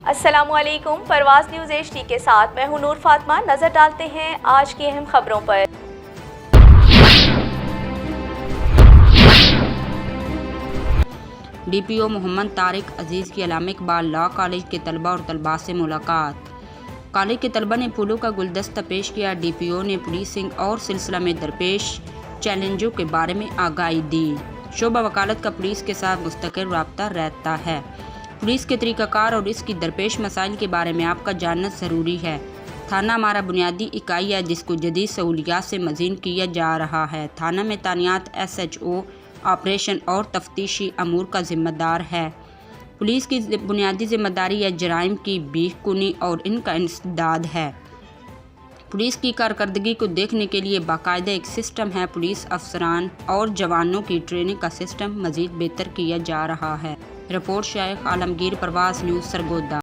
السلام علیکم، پرواز نیوز HD کے ساتھ میں ہوں نور فاطمہ۔ نظر ڈالتے ہیں آج کی اہم خبروں پر۔ ڈی پی او محمد طارق عزیز کی علامہ اقبال لاء کالج کے طلبہ اور طالبات سے ملاقات۔ کالج کے طلبہ نے پھولوں کا گلدستہ پیش کیا۔ ڈی پی او نے پولیسنگ اور سلسلہ میں درپیش چیلنجوں کے بارے میں آگاہی دی۔ شعبہ وکالت کا پولیس کے ساتھ مستقل رابطہ رہتا ہے۔ پولیس کے طریقہ کار اور اس کی درپیش مسائل کے بارے میں آپ کا جاننا ضروری ہے۔ تھانہ ہمارا بنیادی اکائی ہے جس کو جدید سہولیات سے مزین کیا جا رہا ہے۔ تھانہ میں تعینات SHO آپریشن اور تفتیشی امور کا ذمہ دار ہے۔ پولیس کی بنیادی ذمہ داری ہے جرائم کی بیخ کنی اور ان کا انسداد ہے۔ پولیس کی کارکردگی کو دیکھنے کے لیے باقاعدہ ایک سسٹم ہے۔ پولیس افسران اور جوانوں کی ٹریننگ کا سسٹم مزید بہتر کیا جا رہا ہے۔ رپورٹ شیخ عالمگیر، پرواز نیوز، سرگودا۔